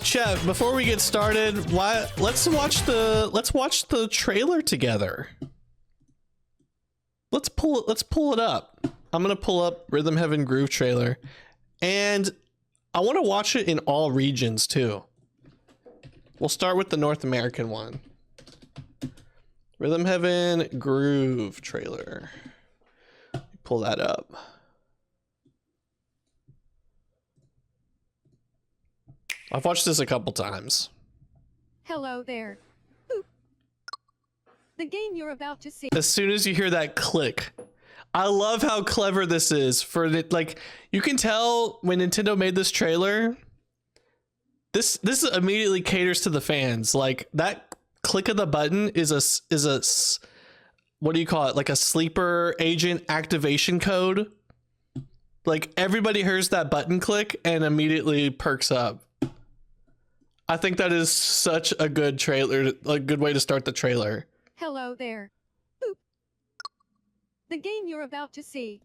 Chef, before we get started, let's watch the trailer together. Let's pull it up. I'm gonna pull up Rhythm Heaven Groove trailer, and I want to watch it in all regions too. We'll start with the North American one. Rhythm Heaven Groove trailer. Pull that up. I've watched this a couple times. Hello there. Boop. The game you're about to see. As soon as you hear that click, I love how clever this is for it. Like, you can tell when Nintendo made this trailer, this immediately caters to the fans. Like, that click of the button is a what do you call it? Like a sleeper agent activation code. Like, everybody hears that button click and immediately perks up. I think that is such a good trailer, a good way to start the trailer. Hello there. Boop. The game you're about to see.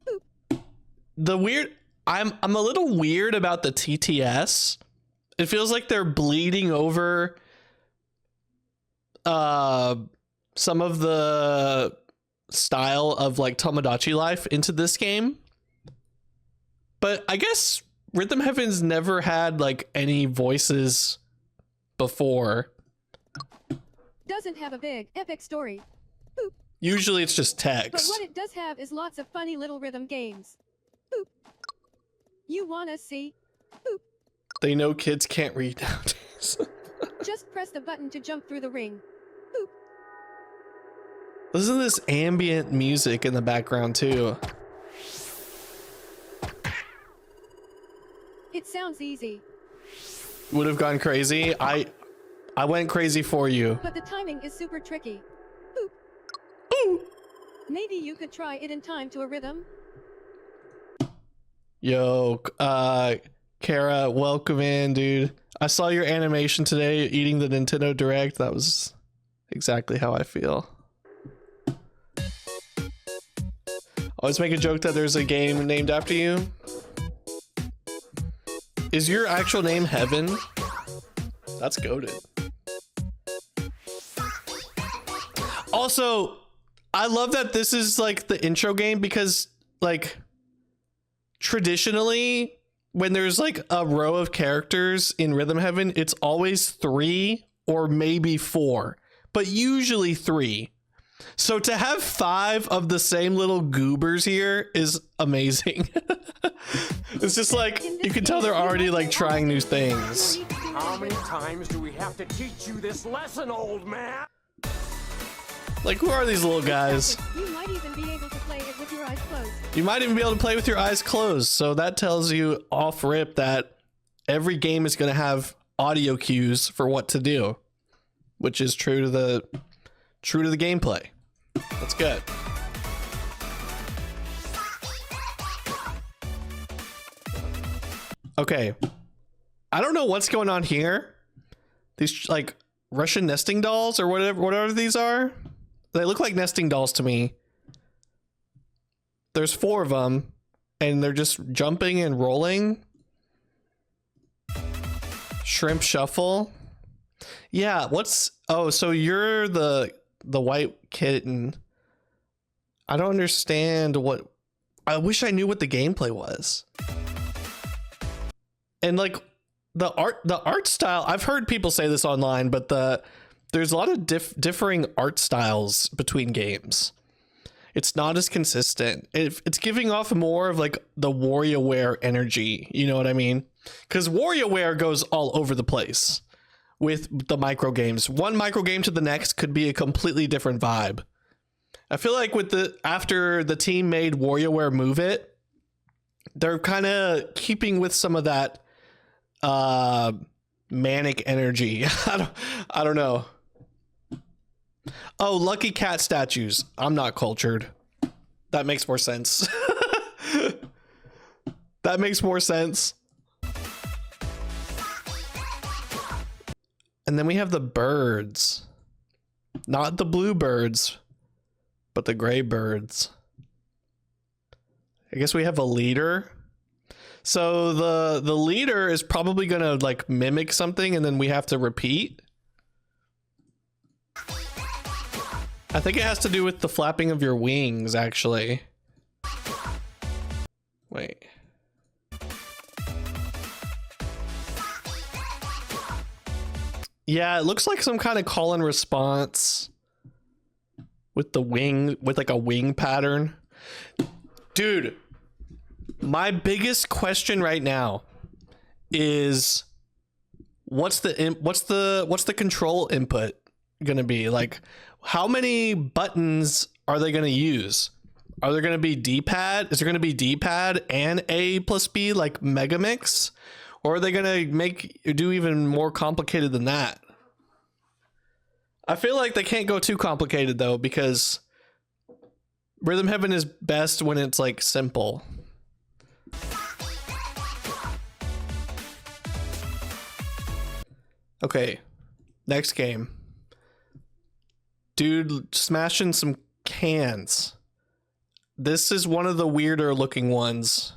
Boop. I'm a little weird about the TTS. It feels like they're bleeding over some of the style of like Tomodachi Life into this game. But I guess Rhythm Heaven's never had like any voices before. Doesn't have a big epic story. Boop. Usually it's just text. But what it does have is lots of funny little rhythm games. Boop. You wanna see? Boop. They know kids can't read nowadays. Just press the button to jump through the ring. Boop. Listen to this ambient music in the background too. It sounds easy. Would have gone crazy. I went crazy for you. But the timing is super tricky. Boop. Ooh. Maybe you could try it in time to a rhythm. Yo, Kara, welcome in, dude. I saw your animation today eating the Nintendo Direct. That was exactly how I feel. Always make a joke that there's a game named after you. Is your actual name Heaven? That's goated. Also, I love that this is like the intro game because like traditionally when there's like a row of characters in Rhythm Heaven, it's always 3 or maybe 4, but usually 3. So to have 5 of the same little goobers here is amazing. It's just like, you can tell they're already like trying new things. How many times do we have to teach you this lesson, old man? Like, who are these little guys? You might even be able to play it with your eyes closed. You might even be able to play with your eyes closed. So that tells you off rip that every game is going to have audio cues for what to do, which is true to the gameplay. That's good. Okay. I don't know what's going on here. These like Russian nesting dolls or whatever these are. They look like nesting dolls to me. There's 4 of them and they're just jumping and rolling. Shrimp Shuffle. Yeah, oh, so you're the white kitten. I don't understand I wish I knew what the gameplay was. And like the art style, I've heard people say this online, but there's a lot of differing art styles between games. It's not as consistent. It's giving off more of like the WarioWare energy, you know what I mean? Because WarioWare goes all over the place with the micro games. One micro game to the next could be a completely different vibe. I feel like after the team made WarioWare Move It, they're kind of keeping with some of that manic energy. I don't know. Oh, lucky cat statues. I'm not cultured. That makes more sense. That makes more sense. And then we have the birds. Not the blue birds, but the gray birds. I guess we have a leader. So the leader is probably gonna like mimic something, and then we have to repeat. I think it has to do with the flapping of your wings, actually. Wait. Yeah, it looks like some kind of call and response with the wing, with like a wing pattern. Dude, my biggest question right now is what's the control input gonna be? Like, how many buttons are they gonna use? Are there gonna be D-pad? Is there gonna be D-pad and A plus B like Megamix? Or are they gonna do even more complicated than that? I feel like they can't go too complicated though, because Rhythm Heaven is best when it's like simple. Okay, next game. Dude smashing some cans. This is one of the weirder looking ones.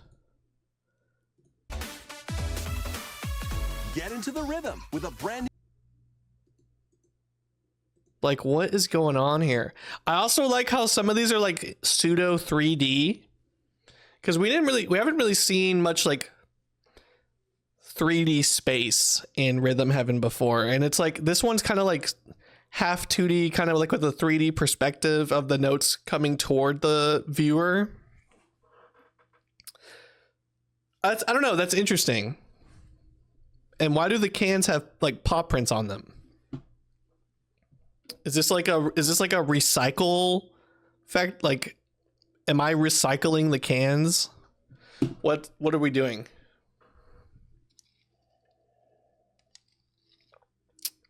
Get into the rhythm with a brand new... Like, what is going on here? I also like how some of these are like pseudo 3D, because we haven't really seen much like 3D space in Rhythm Heaven before, and it's like this one's kind of like half 2D, kind of like with a 3D perspective of the notes coming toward the viewer. I don't know, that's interesting. And why do the cans have like paw prints on them? Is this like a recycle fact? Like, am I recycling the cans? What are we doing?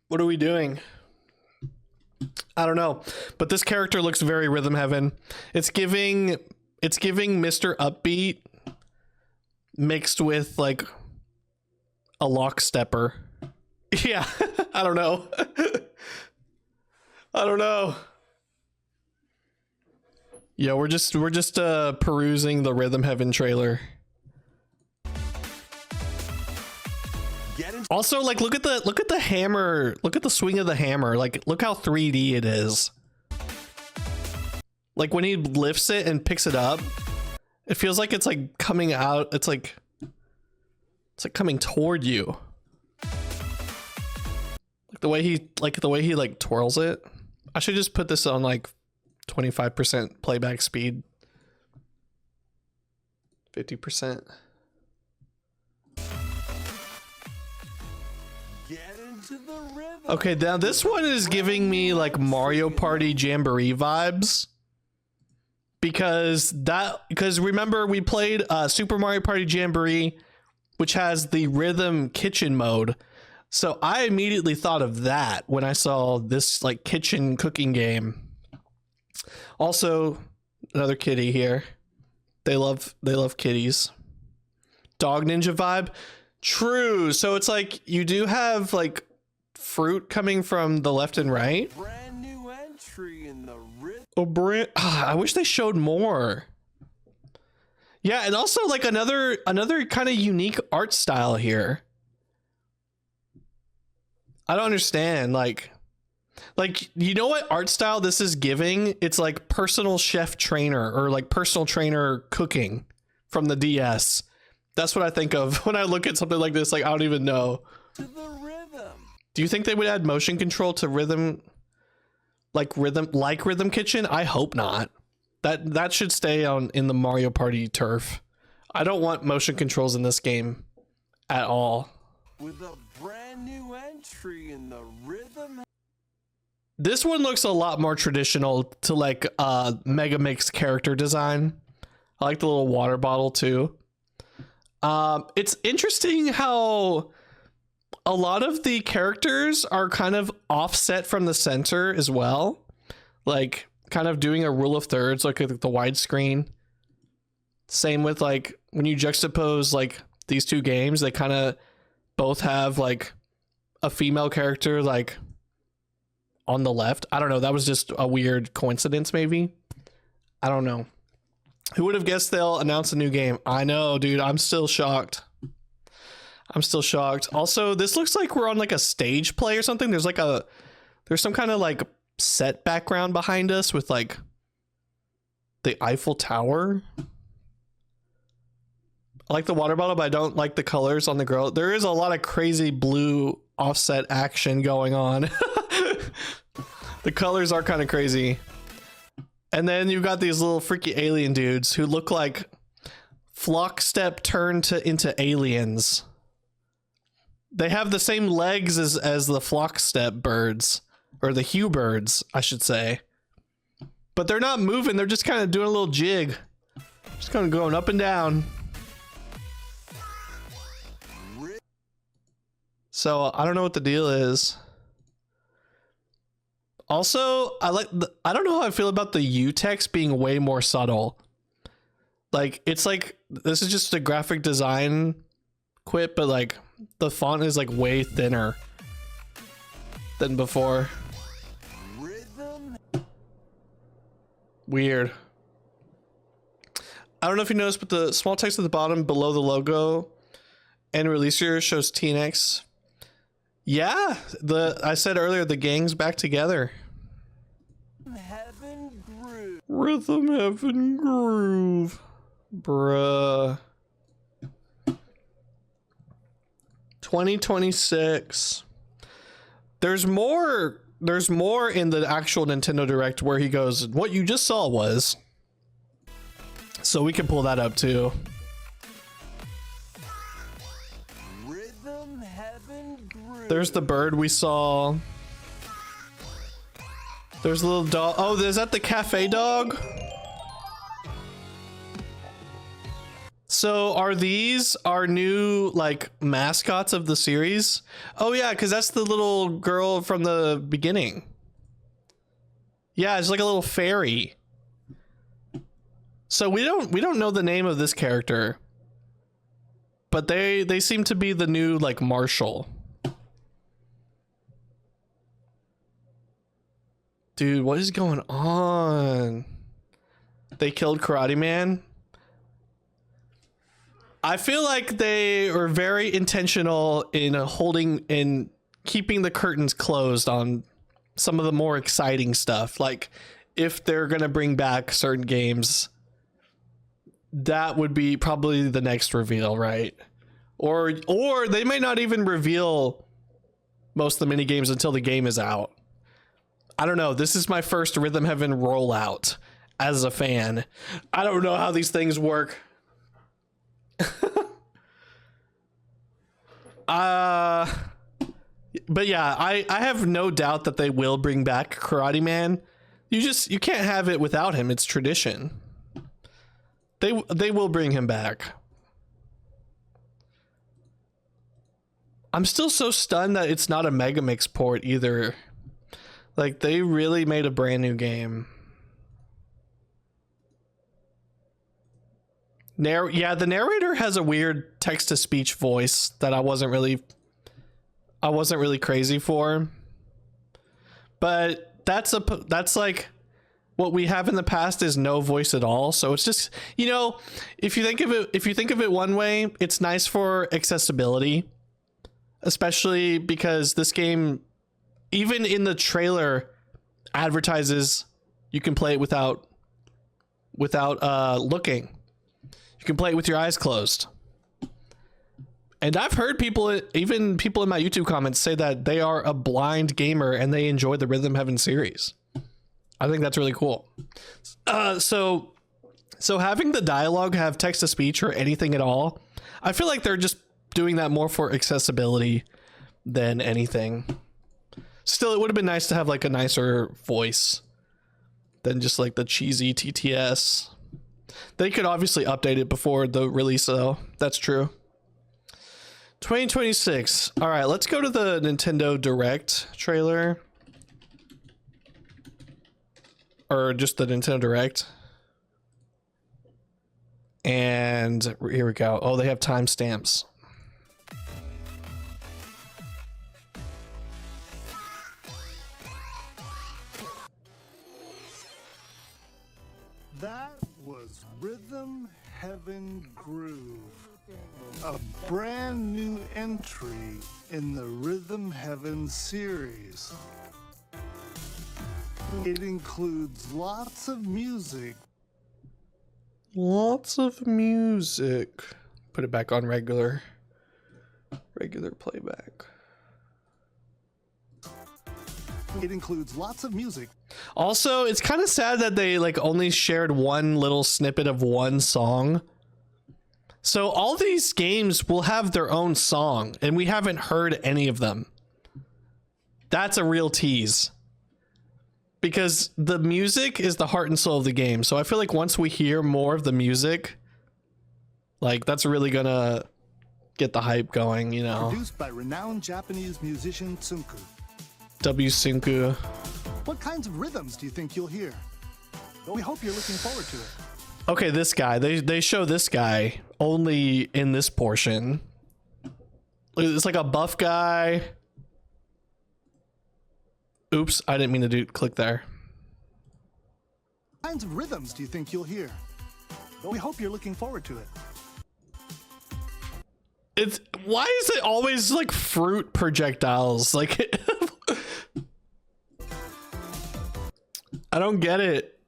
What are we doing? I don't know, but this character looks very Rhythm Heaven. It's giving Mr. Upbeat mixed with like a lock stepper. Yeah, I don't know. I don't know. Yeah, we're just perusing the Rhythm Heaven trailer. Also, like, look at the hammer. Look at the swing of the hammer. Like, look how 3D it is. Like when he lifts it and picks it up, it feels like it's like coming out. It's like coming toward you. Like the way he like twirls it. I should just put this on like 25% playback speed. 50%. Okay, now this one is giving me like Mario Party Jamboree vibes. Because remember we played Super Mario Party Jamboree, which has the rhythm kitchen mode. So I immediately thought of that when I saw this like kitchen cooking game. Also, another kitty here. They love kitties. Dog Ninja vibe. True. So it's like you do have like fruit coming from the left and right. Brand new entry in the rhythm. I wish they showed more. Yeah, and also like another kind of unique art style here. I don't understand, like you know what art style this is giving? It's like personal chef trainer or like personal trainer cooking from the DS. That's what I think of when I look at something like this. Like, I don't even know. To the rhythm. Do you think they would add motion control to rhythm Rhythm Kitchen? I hope not. That should stay in the Mario Party turf. I don't want motion controls in this game at all. With a brand new entry in the rhythm. This one looks a lot more traditional to like Megamix character design. I like the little water bottle too. It's interesting how a lot of the characters are kind of offset from the center as well. Like kind of doing a rule of thirds, like the widescreen. Same with like when you juxtapose like these two games, they kind of both have like a female character like on the left. I don't know. That was just a weird coincidence, maybe. I don't know. Who would have guessed they'll announce a new game? I know, dude. I'm still shocked. I'm still shocked. Also, this looks like we're on like a stage play or something. There's some kind of like set background behind us with like the Eiffel Tower. I like the water bottle, but I don't like the colors on the girl. There is a lot of crazy blue offset action going on. The colors are kind of crazy. And then you got these little freaky alien dudes who look like Flockstep turned into aliens. They have the same legs as the Flockstep birds, or the Hue birds, I should say. But they're not moving. They're just kind of doing a little jig. Just kind of going up and down. So I don't know what the deal is. Also, I don't know how I feel about the U text being way more subtle. Like, it's like, this is just a graphic design quip, but like the font is like way thinner than before. Rhythm. Weird. I don't know if you noticed, but the small text at the bottom below the logo and release year shows TNX. Yeah, I said earlier, the gang's back together. Heaven groove. Rhythm Heaven Groove. Bruh. 2026. There's more in the actual Nintendo Direct where he goes, what you just saw was. So we can pull that up too. Rhythm Heaven groove. There's the bird we saw. There's a little dog. Oh, is that the cafe dog? So are these our new like mascots of the series? Oh yeah, because that's the little girl from the beginning. Yeah, it's like a little fairy. So we don't know the name of this character, but they seem to be the new like Marshall. Dude, what is going on? They killed Karate Man. I feel like they are very intentional in keeping the curtains closed on some of the more exciting stuff. Like if they're going to bring back certain games, that would be probably the next reveal, right? Or they may not even reveal most of the mini games until the game is out. I don't know. This is my first Rhythm Heaven rollout as a fan. I don't know how these things work. But yeah, I have no doubt that they will bring back Karate Man. You can't have it without him. It's tradition. They will bring him back. I'm still so stunned that it's not a Megamix port either. Like, they really made a brand new game. Yeah, the narrator has a weird text-to-speech voice that I wasn't really crazy for. But that's like what we have in the past is no voice at all. So it's just, you know, if you think of it one way, it's nice for accessibility, especially because this game, even in the trailer, advertises you can play it without looking. You can play it with your eyes closed. And I've heard even people in my YouTube comments say that they are a blind gamer and they enjoy the Rhythm Heaven series. I think that's really cool. So having the dialogue have text to speech or anything at all, I feel like they're just doing that more for accessibility than anything. Still, it would have been nice to have like a nicer voice than just like the cheesy TTS. They could obviously update it before the release though. That's true. 2026. All right, let's go to the Nintendo Direct trailer. Or just the Nintendo Direct. And here we go. Oh, they have timestamps. That was Rhythm Heaven Groove, a brand new entry in the Rhythm Heaven series. It includes lots of music. Lots of music. Put it back on regular playback. It includes lots of music. Also, it's kind of sad that they like only shared one little snippet of one song. So all these games will have their own song, and we haven't heard any of them. That's a real tease. Because the music is the heart and soul of the game. So I feel like once we hear more of the music, like that's really gonna get the hype going, you know. Produced by renowned Japanese musician Tsunku. W-Sunku. What kinds of rhythms do you think you'll hear? We hope you're looking forward to it. Okay, this guy. They show this guy only in this portion. It's like a buff guy. Oops, I didn't mean to click there. What kinds of rhythms do you think you'll hear? We hope you're looking forward to it. Why is it always like fruit projectiles? Like I don't get it.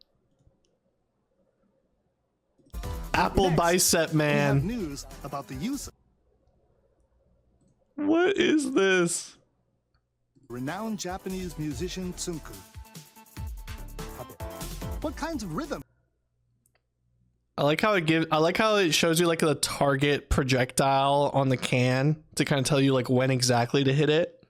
Apple Next, bicep man. We have news about the use of What is this? renowned Japanese musician Tsunku. What kinds of rhythms? I like how it shows you like the target projectile on the can to kind of tell you like when exactly to hit it.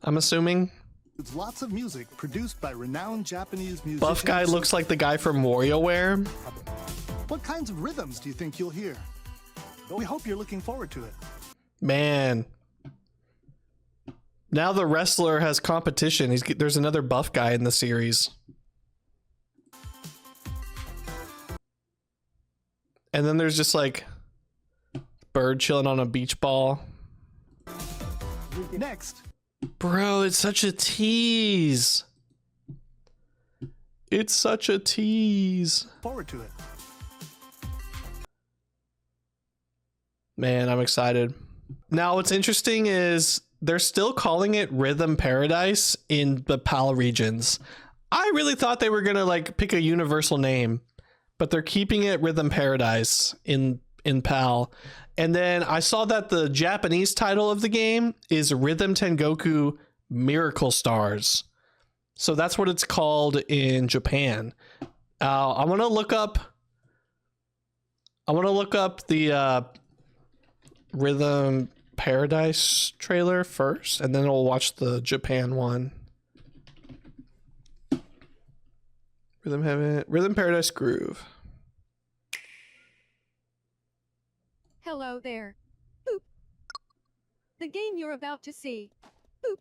I'm assuming. It's lots of music produced by renowned Japanese musicians. Buff guy looks like the guy from WarioWare. What kinds of rhythms do you think you'll hear? We hope you're looking forward to it. Man. Now the wrestler has competition. There's another buff guy in the series. And then there's just like bird chilling on a beach ball. Next. Bro, it's such a tease. It's such a tease. Forward to it. Man, I'm excited. Now, what's interesting is they're still calling it Rhythm Paradise in the PAL regions. I really thought they were gonna like pick a universal name, but they're keeping it Rhythm Paradise in PAL. And then I saw that the Japanese title of the game is Rhythm Tengoku Miracle Stars. So that's what it's called in Japan. I want to look up the Rhythm Paradise trailer first, and then we'll watch the Japan one. Rhythm Paradise Groove. Hello there. Boop. The game you're about to see. Boop.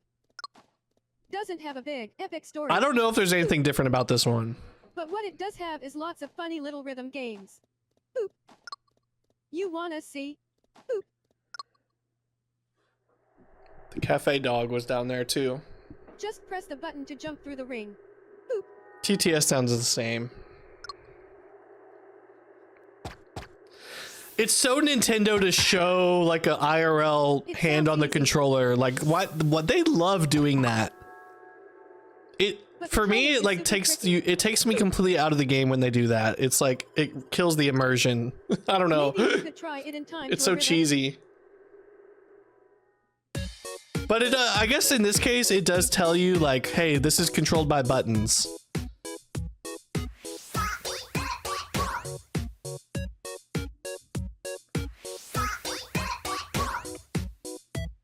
Doesn't have a big, epic story. I don't know if there's anything different about this one. But what it does have is lots of funny little rhythm games. Boop. You wanna see? Boop. The cafe dog was down there too. Just press the button to jump through the ring. Boop. TTS sounds the same. It's so Nintendo to show like a IRL It hand sounds on the easy. controller. Like what they love doing that. But For the me, timing it is like super it takes me completely out of the game when they do that. It's like it kills the immersion. I don't know. Maybe you could try it in time It's to a so rhythm. cheesy. But it I guess in this case it does tell you like, hey, this is controlled by buttons.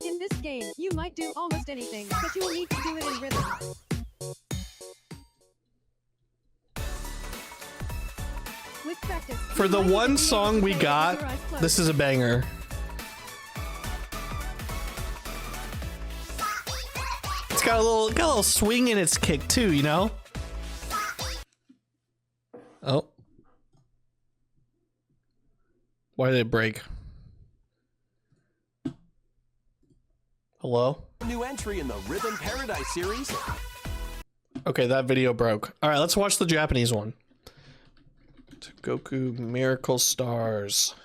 In this game, you might do almost anything, but you will need to do it in rhythm. With practice, For you the might even one be able song to we play got, with your eyes closed. this is a banger. It's got a little swing in its kick too, you know? Oh. Why did it break? Hello? New entry in the Rhythm Paradise series. Okay, that video broke. All right, let's watch the Japanese one. Goku Miracle Stars.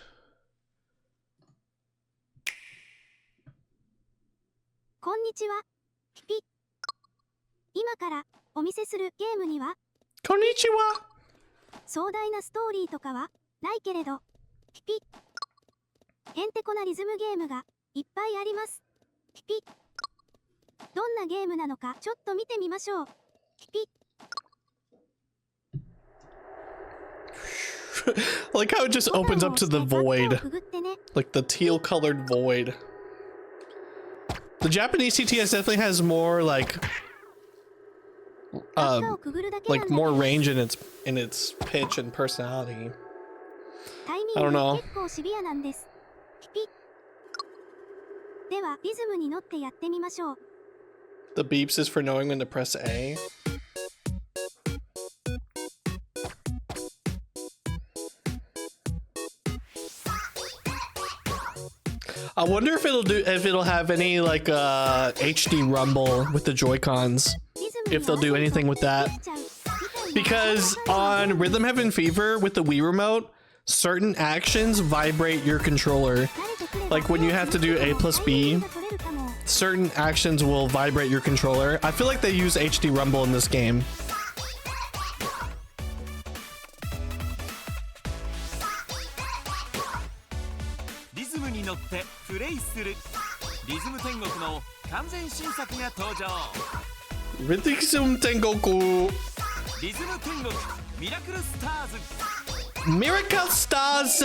こんにちは。ピピ。今からお見せするゲームにはこんにちは。壮大なストーリーとかはないけれど、ピピ。へんてこなリズムゲームがいっぱいあります。ピピ。どんなゲームなのかちょっと見てみましょう。ピピ。 Like how it just opens up to the void. Like the teal colored void. The Japanese TTS definitely has more like more range in its pitch and personality. I don't know. ではリズムに乗ってやってみましょう。 The beeps is for knowing when to press A. I wonder if it'll have any like HD rumble with the Joy-Cons. If they'll do anything with that. Because on Rhythm Heaven Fever with the Wii remote, certain actions vibrate your controller. Like when you have to do A plus B, certain actions will vibrate your controller. I feel like they use HD rumble in this game. Rhythm Tengoku Miracle Stars.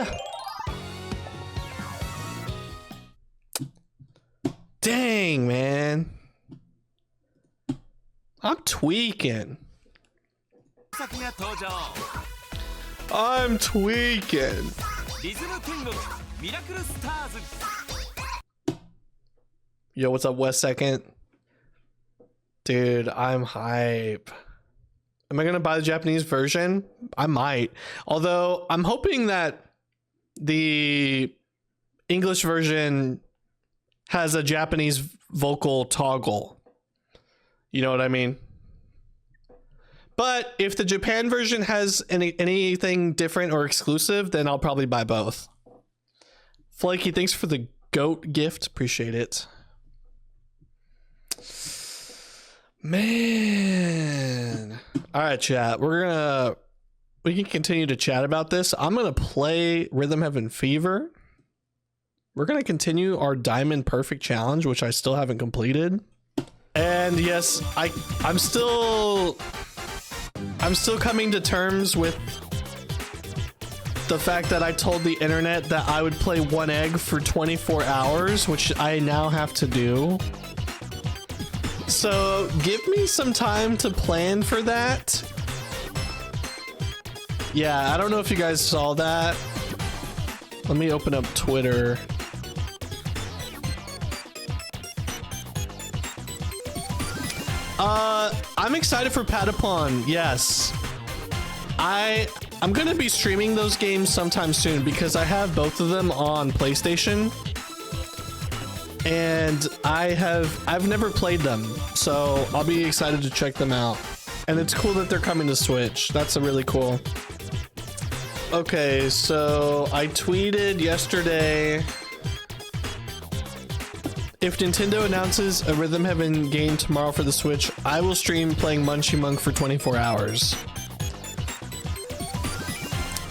Dang, man. I'm tweaking. I'm tweaking. Yo, what's up, West Second? Dude, I'm hype. Am I gonna buy the Japanese version? I might. Although, I'm hoping that the English version has a Japanese vocal toggle. You know what I mean? But if the Japan version has anything different or exclusive, then I'll probably buy both. Flaky, thanks for the goat gift. Appreciate it. Man. All right, chat. We can continue to chat about this. I'm going to play Rhythm Heaven Fever. We're going to continue our Diamond Perfect Challenge, which I still haven't completed. And yes, I'm still coming to terms with the fact that I told the internet that I would play one egg for 24 hours, which I now have to do. So give me some time to plan for that. Yeah, I don't know if you guys saw that. Let me open up Twitter. I'm excited for Patapon. Yes. I'm gonna be streaming those games sometime soon because I have both of them on PlayStation. And I've never played them, so I'll be excited to check them out. And it's cool that they're coming to Switch. That's really cool. Okay, so I tweeted yesterday, if Nintendo announces a Rhythm Heaven game tomorrow for the Switch, I will stream playing Munchie Monk for 24 hours.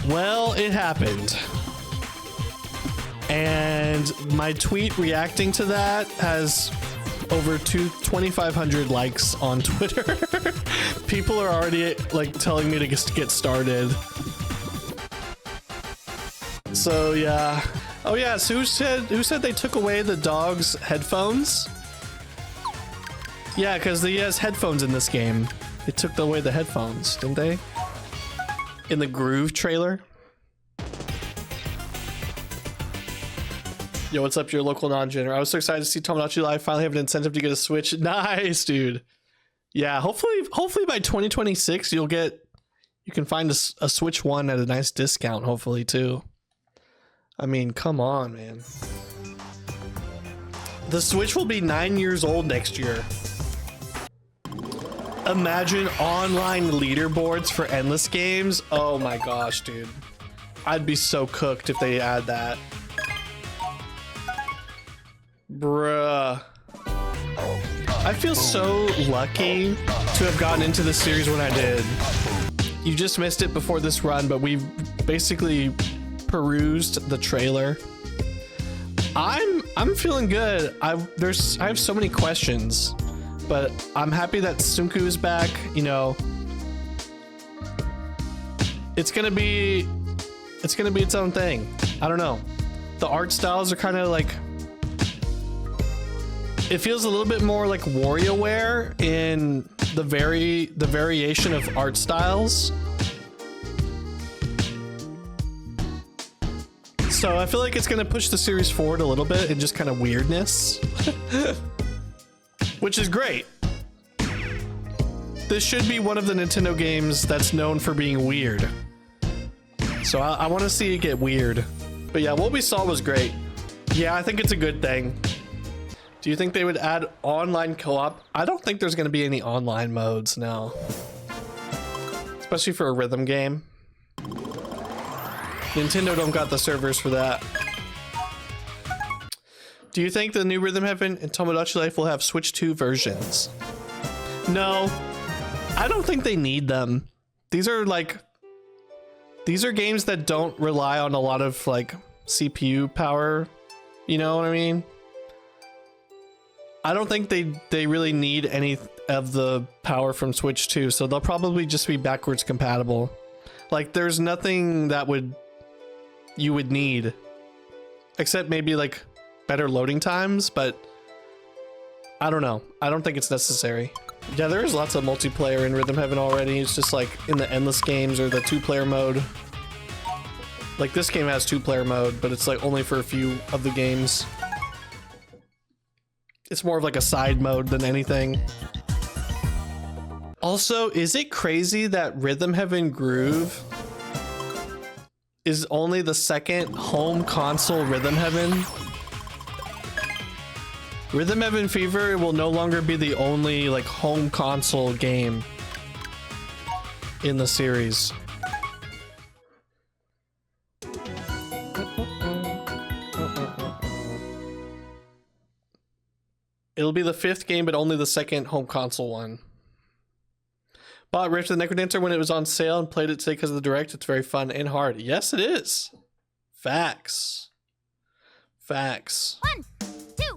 Well, it happened. And my tweet reacting to that has over 2,500 likes on Twitter. People are already like telling me to get started. So yeah. Oh yeah, so who said they took away the dog's headphones? Yeah, because he has headphones in this game. They took away the headphones, didn't they? In the Groove trailer. Yo, what's up, your local non-gener? I was so excited to see Tomodachi Live finally have an incentive to get a Switch. Nice, dude. Yeah, hopefully by 2026 you can find a Switch 1 at a nice discount, hopefully too. I mean, come on, man. The Switch will be 9 years old next year. Imagine online leaderboards for endless games. Oh my gosh, dude. I'd be so cooked if they add that. Bruh. I feel so lucky to have gotten into this series when I did. You just missed it before this run, but we've basically perused the trailer. I'm feeling good. I have so many questions, but I'm happy that Sunku is back. You know, it's gonna be its own thing. I don't know. The art styles are kind of like, it feels a little bit more like WarioWare in the variation of art styles. So I feel like it's gonna push the series forward a little bit in just kind of weirdness, which is great. This should be one of the Nintendo games that's known for being weird. So I want to see it get weird. But yeah, what we saw was great. Yeah, I think it's a good thing. Do you think they would add online co-op? I don't think there's going to be any online modes now. Especially for a rhythm game. Nintendo don't got the servers for that. Do you think the new Rhythm Heaven and Tomodachi Life will have Switch 2 versions? No. I don't think they need them. These are games that don't rely on a lot of like CPU power. You know what I mean? I don't think they really need any of the power from Switch 2, so they'll probably just be backwards compatible. Like there's nothing that you would need, except maybe like better loading times, but I don't know. I don't think it's necessary. Yeah, there is lots of multiplayer in Rhythm Heaven already. It's just like in the endless games or the 2-player mode. Like this game has 2-player mode, but it's like only for a few of the games. It's more of like a side mode than anything. Also, is it crazy that Rhythm Heaven Groove is only the second home console Rhythm Heaven? Rhythm Heaven Fever will no longer be the only like home console game in the series. It'll be the 5th game, but only the second home console one. Bought Rift of the Necrodancer when it was on sale and played it today because of the direct. It's very fun and hard. Yes, it is. Facts. Facts. 1, 2.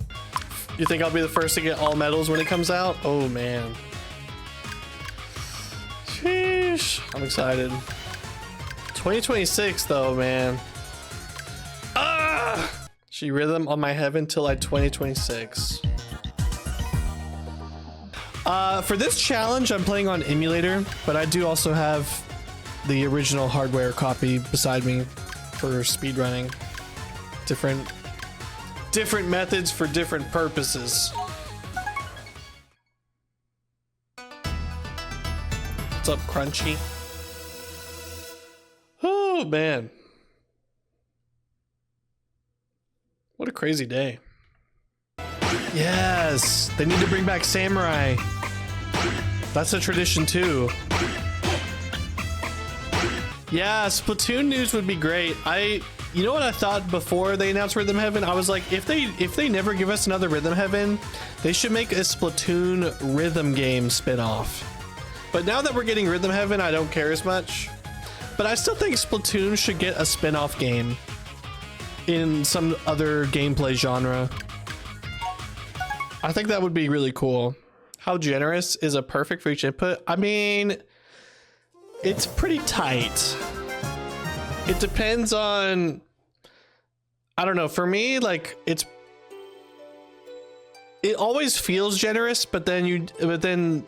You think I'll be the first to get all medals when it comes out? Oh, man. Sheesh. I'm excited. 2026, though, man. Ah! She Rhythm on my heaven till like 2026. For this challenge, I'm playing on emulator, but I do also have the original hardware copy beside me for speedrunning. Different methods for different purposes. What's up, Crunchy? Oh, man. What a crazy day. Yes, they need to bring back Samurai. That's a tradition too. Yeah, Splatoon news would be great. You know what I thought before they announced Rhythm Heaven? I was like, if they never give us another Rhythm Heaven, they should make a Splatoon rhythm game spin-off. But now that we're getting Rhythm Heaven, I don't care as much. But I still think Splatoon should get a spin-off game in some other gameplay genre. I think that would be really cool. How generous is a perfect for each input? I mean, it's pretty tight. It depends on, I don't know, for me, like it always feels generous, but then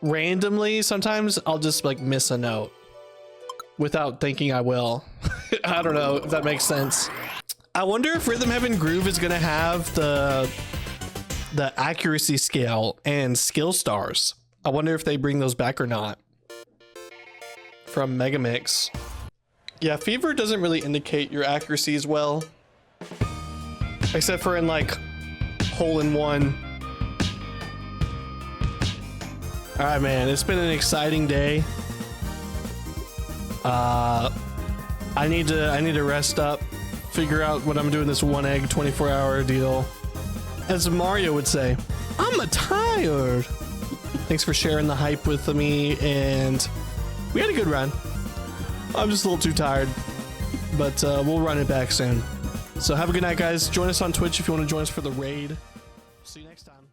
randomly sometimes I'll just like miss a note without thinking I will. I don't know if that makes sense. I wonder if Rhythm Heaven Groove is gonna have the accuracy scale and skill stars. I wonder if they bring those back or not from Megamix. Yeah, Fever doesn't really indicate your accuracy as well, except for in like hole in one. All right, man. It's been an exciting day. I need to rest up, figure out what I'm doing this 1 egg 24-hour deal. As Mario would say, I'm tired. Thanks for sharing the hype with me, and we had a good run. I'm just a little too tired, but we'll run it back soon. So have a good night, guys. Join us on Twitch if you want to join us for the raid. See you next time.